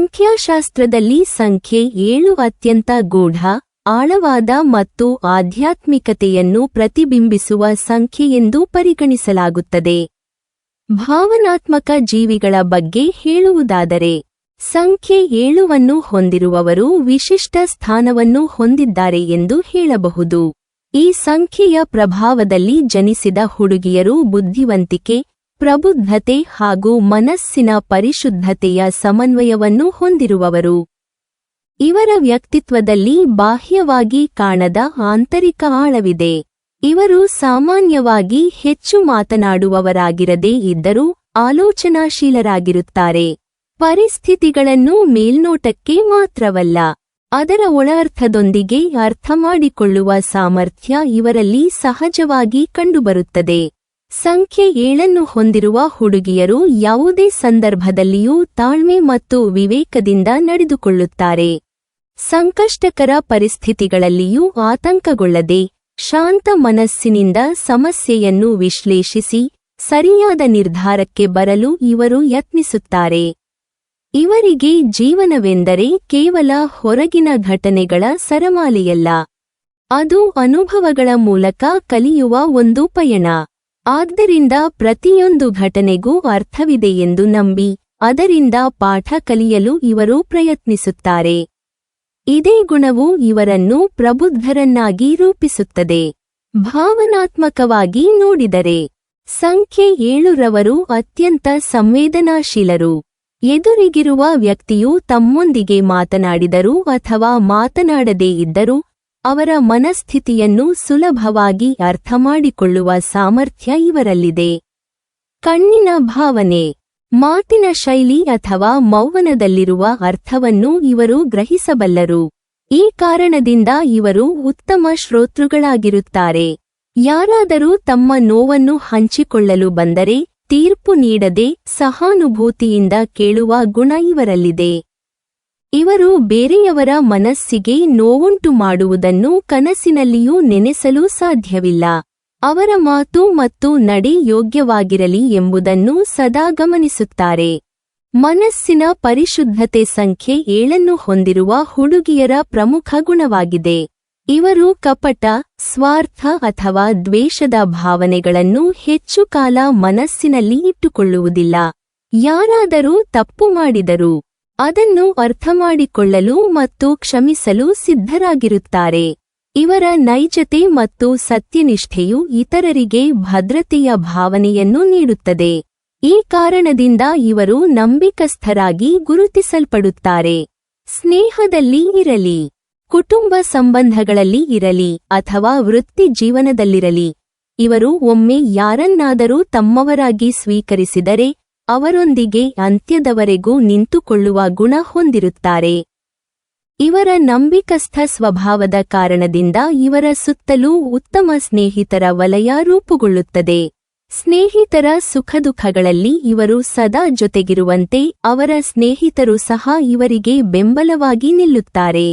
ಸಂಖ್ಯಾಶಾಸ್ತ್ರದಲ್ಲಿ ಸಂಖ್ಯೆ 7 ಅತ್ಯಂತ ಗೂಢ, ಆಳವಾದ ಮತ್ತು ಆಧ್ಯಾತ್ಮಿಕತೆಯನ್ನು ಪ್ರತಿಬಿಂಬಿಸುವ ಸಂಖ್ಯೆಯೆಂದು ಪರಿಗಣಿಸಲಾಗುತ್ತದೆ. ಭಾವನಾತ್ಮಕ ಜೀವಿಗಳ ಬಗ್ಗೆ ಹೇಳುವುದಾದರೆ, ಸಂಖ್ಯೆ 7ನ್ನು ಹೊಂದಿರುವವರು ವಿಶಿಷ್ಟ ಸ್ಥಾನವನ್ನು ಹೊಂದಿದ್ದಾರೆ ಎಂದು ಹೇಳಬಹುದು. ಈ ಸಂಖ್ಯೆಯ ಪ್ರಭಾವದಲ್ಲಿ ಜನಿಸಿದ ಹುಡುಗಿಯರು ಬುದ್ಧಿವಂತಿಕೆ, ಪ್ರಬುದ್ಧತೆ ಹಾಗೂ ಮನಸ್ಸಿನ ಪರಿಶುದ್ಧತೆಯ ಸಮನ್ವಯವನ್ನು ಹೊಂದಿರುವವರು. ಇವರ ವ್ಯಕ್ತಿತ್ವದಲ್ಲಿ ಬಾಹ್ಯವಾಗಿ ಕಾಣದ ಆಂತರಿಕ ಆಳವಿದೆ. ಇವರು ಸಾಮಾನ್ಯವಾಗಿ ಹೆಚ್ಚು ಮಾತನಾಡುವವರಾಗಿರದೇ ಇದ್ದರೂ ಆಲೋಚನಾಶೀಲರಾಗಿರುತ್ತಾರೆ. ಪರಿಸ್ಥಿತಿಗಳನ್ನು ಮೇಲ್ನೋಟಕ್ಕೆ ಮಾತ್ರವಲ್ಲ, ಅದರ ಒಳಅರ್ಥದೊಂದಿಗೆ ಅರ್ಥಮಾಡಿಕೊಳ್ಳುವ ಸಾಮರ್ಥ್ಯ ಇವರಲ್ಲಿ ಸಹಜವಾಗಿ ಕಂಡುಬರುತ್ತದೆ. ಸಂಖ್ಯೆ 7ನ್ನು ಹೊಂದಿರುವ ಹುಡುಗಿಯರು ಯಾವುದೇ ಸಂದರ್ಭದಲ್ಲಿಯೂ ತಾಳ್ಮೆ ಮತ್ತು ವಿವೇಕದಿಂದ ನಡೆದುಕೊಳ್ಳುತ್ತಾರೆ. ಸಂಕಷ್ಟಕರ ಪರಿಸ್ಥಿತಿಗಳಲ್ಲಿಯೂ ಆತಂಕಗೊಳ್ಳದೆ, ಶಾಂತ ಮನಸ್ಸಿನಿಂದ ಸಮಸ್ಯೆಯನ್ನು ವಿಶ್ಲೇಷಿಸಿ ಸರಿಯಾದ ನಿರ್ಧಾರಕ್ಕೆ ಬರಲು ಇವರು ಯತ್ನಿಸುತ್ತಾರೆ. ಇವರಿಗೆ ಜೀವನವೆಂದರೆ ಕೇವಲ ಹೊರಗಿನ ಘಟನೆಗಳ ಸರಮಾಲೆಯಲ್ಲ, ಅದು ಅನುಭವಗಳ ಮೂಲಕ ಕಲಿಯುವ ಒಂದು ಪಯಣ. ಆದ್ದರಿಂದ ಪ್ರತಿಯೊಂದು ಘಟನೆಗೂ ಅರ್ಥವಿದೆಯೆಂದು ನಂಬಿ ಅದರಿಂದ ಪಾಠ ಕಲಿಯಲು ಇವರು ಪ್ರಯತ್ನಿಸುತ್ತಾರೆ. ಇದೇ ಗುಣವು ಇವರನ್ನು ಪ್ರಬುದ್ಧರನ್ನಾಗಿ ರೂಪಿಸುತ್ತದೆ. ಭಾವನಾತ್ಮಕವಾಗಿ ನೋಡಿದರೆ, ಸಂಖ್ಯೆ 7ರವರು ಅತ್ಯಂತ ಸಂವೇದನಾಶೀಲರು. ಎದುರಿಗಿರುವ ವ್ಯಕ್ತಿಯು ತಮ್ಮೊಂದಿಗೆ ಮಾತನಾಡಿದರೂ ಅಥವಾ ಮಾತನಾಡದೇ ಇದ್ದರೂ ಅವರ ಮನಸ್ಥಿತಿಯನ್ನು ಸುಲಭವಾಗಿ ಅರ್ಥಮಾಡಿಕೊಳ್ಳುವ ಸಾಮರ್ಥ್ಯ ಇವರಲ್ಲಿದೆ. ಕಣ್ಣಿನ ಭಾವನೆ, ಮಾತಿನ ಶೈಲಿ ಅಥವಾ ಮೌನದಲ್ಲಿರುವ ಅರ್ಥವನ್ನು ಇವರು ಗ್ರಹಿಸಬಲ್ಲರು. ಈ ಕಾರಣದಿಂದ ಇವರು ಉತ್ತಮ ಶ್ರೋತೃಗಳಾಗಿರುತ್ತಾರೆ. ಯಾರಾದರೂ ತಮ್ಮ ನೋವನ್ನು ಹಂಚಿಕೊಳ್ಳಲು ಬಂದರೆ ತೀರ್ಪು ನೀಡದೆ ಸಹಾನುಭೂತಿಯಿಂದ ಕೇಳುವ ಗುಣ ಇವರಲ್ಲಿದೆ. ಇವರು ಬೇರೆಯವರ ಮನಸ್ಸಿಗೆ ನೋವುಂಟು ಮಾಡುವುದನ್ನು ಕನಸಿನಲ್ಲಿಯೂ ನೆನೆಸಲು ಸಾಧ್ಯವಿಲ್ಲ. ಅವರ ಮಾತು ಮತ್ತು ನಡೆ ಯೋಗ್ಯವಾಗಿರಲಿ ಎಂಬುದನ್ನು ಸದಾ ಗಮನಿಸುತ್ತಾರೆ. ಮನಸ್ಸಿನ ಪರಿಶುದ್ಧತೆ ಸಂಖ್ಯೆ 7ನ್ನು ಹೊಂದಿರುವ ಹುಡುಗಿಯರ ಪ್ರಮುಖ ಗುಣವಾಗಿದೆ. ಇವರು ಕಪಟ, ಸ್ವಾರ್ಥ ಅಥವಾ ದ್ವೇಷದ ಭಾವನೆಗಳನ್ನು ಹೆಚ್ಚು ಕಾಲ ಮನಸ್ಸಿನಲ್ಲಿ ಇಟ್ಟುಕೊಳ್ಳುವುದಿಲ್ಲ. ಯಾರಾದರೂ ತಪ್ಪು ಮಾಡಿದರೂ ಅದನ್ನು ಅರ್ಥಮಾಡಿಕೊಳ್ಳಲು ಮತ್ತು ಕ್ಷಮಿಸಲು ಸಿದ್ಧರಾಗಿರುತ್ತಾರೆ. ಇವರ ನೈಜತೆ ಮತ್ತು ಸತ್ಯನಿಷ್ಠೆಯು ಇತರರಿಗೆ ಭದ್ರತೆಯ ಭಾವನೆಯನ್ನು ನೀಡುತ್ತದೆ. ಈ ಕಾರಣದಿಂದ ಇವರು ನಂಬಿಕಸ್ಥರಾಗಿ ಗುರುತಿಸಲ್ಪಡುತ್ತಾರೆ. ಸ್ನೇಹದಲ್ಲಿ ಇರಲಿ, ಕುಟುಂಬ ಸಂಬಂಧಗಳಲ್ಲಿ ಇರಲಿ ಅಥವಾ ವೃತ್ತಿ ಜೀವನದಲ್ಲಿರಲಿ, ಇವರು ಒಮ್ಮೆ ಯಾರನ್ನಾದರೂ ತಮ್ಮವರಾಗಿ ಸ್ವೀಕರಿಸಿದರೆ ಅವರೊಂದಿಗೆ ಅಂತ್ಯದವರೆಗೂ ನಿಂತುಕೊಳ್ಳುವ ಗುಣ ಹೊಂದಿರುತ್ತಾರೆ. ಇವರ ನಂಬಿಕಸ್ಥ ಸ್ವಭಾವದ ಕಾರಣದಿಂದ ಇವರ ಸುತ್ತಲೂ ಉತ್ತಮ ಸ್ನೇಹಿತರ ವಲಯ ರೂಪುಗೊಳ್ಳುತ್ತದೆ. ಸ್ನೇಹಿತರ ಸುಖದುಃಖಗಳಲ್ಲಿ ಇವರು ಸದಾ ಜೊತೆಗಿರುವಂತೆ ಅವರ ಸ್ನೇಹಿತರು ಸಹ ಇವರಿಗೆ ಬೆಂಬಲವಾಗಿ ನಿಲ್ಲುತ್ತಾರೆ.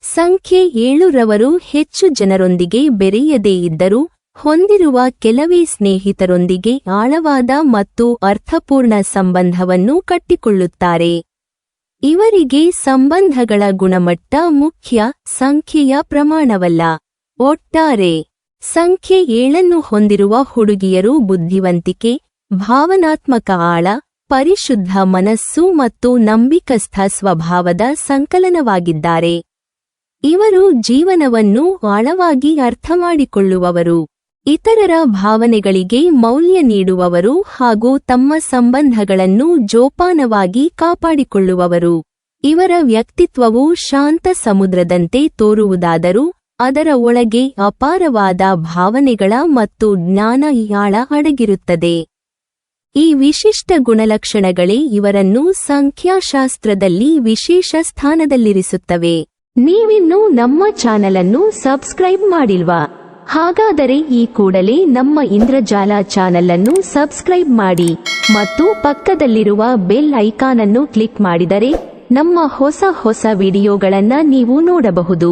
ಸಂಖ್ಯೆ 7ರವರು ಹೆಚ್ಚು ಜನರೊಂದಿಗೆ ಬೆರೆಯದೇ ಇದ್ದರೂ ಹೊಂದಿರುವ ಕೆಲವೇ ಸ್ನೇಹಿತರೊಂದಿಗೆ ಆಳವಾದ ಮತ್ತು ಅರ್ಥಪೂರ್ಣ ಸಂಬಂಧವನ್ನು ಕಟ್ಟಿಕೊಳ್ಳುತ್ತಾರೆ. ಇವರಿಗೆ ಸಂಬಂಧಗಳ ಗುಣಮಟ್ಟ ಮುಖ್ಯ, ಸಂಖ್ಯೆಯ ಪ್ರಮಾಣವಲ್ಲ. ಒಟ್ಟಾರೆ ಸಂಖ್ಯೆ 7ನ್ನು ಹೊಂದಿರುವ ಹುಡುಗಿಯರು ಬುದ್ಧಿವಂತಿಕೆ, ಭಾವನಾತ್ಮಕ ಆಳ, ಪರಿಶುದ್ಧ ಮನಸ್ಸು ಮತ್ತು ನಂಬಿಕಸ್ಥ ಸ್ವಭಾವದ ಸಂಕಲನವಾಗಿದ್ದಾರೆ. ಇವರು ಜೀವನವನ್ನು ಆಳವಾಗಿ ಅರ್ಥಮಾಡಿಕೊಳ್ಳುವವರು, ಇತರರ ಭಾವನೆಗಳಿಗೆ ಮೌಲ್ಯ ನೀಡುವವರು ಹಾಗೂ ತಮ್ಮ ಸಂಬಂಧಗಳನ್ನು ಜೋಪಾನವಾಗಿ ಕಾಪಾಡಿಕೊಳ್ಳುವವರು. ಇವರ ವ್ಯಕ್ತಿತ್ವವು ಶಾಂತ ಸಮುದ್ರದಂತೆ ತೋರುವುದಾದರೂ ಅದರ ಒಳಗೆ ಅಪಾರವಾದ ಭಾವನೆಗಳ ಮತ್ತು ಜ್ಞಾನ ಆಳ ಅಡಗಿರುತ್ತದೆ. ಈ ವಿಶಿಷ್ಟ ಗುಣಲಕ್ಷಣಗಳೇ ಇವರನ್ನು ಸಂಖ್ಯಾಶಾಸ್ತ್ರದಲ್ಲಿ ವಿಶೇಷ ಸ್ಥಾನದಲ್ಲಿರಿಸುತ್ತವೆ. ನೀವಿನ್ನೂ ನಮ್ಮ ಚಾನಲನ್ನು ಸಬ್ಸ್ಕ್ರೈಬ್ ಮಾಡಿಲ್ವಾ? ಹಾಗಾದರೆ ಈ ಕೂಡಲೇ ನಮ್ಮ ಇಂದ್ರಜಾಲ ಚಾನಲ್ ಅನ್ನು ಸಬ್ಸ್ಕ್ರೈಬ್ ಮಾಡಿ ಮತ್ತು ಪಕ್ಕದಲ್ಲಿರುವ ಬೆಲ್ ಐಕಾನ್ ಅನ್ನು ಕ್ಲಿಕ್ ಮಾಡಿದರೆ ನಮ್ಮ ಹೊಸ ವಿಡಿಯೋಗಳನ್ನು ನೀವು ನೋಡಬಹುದು.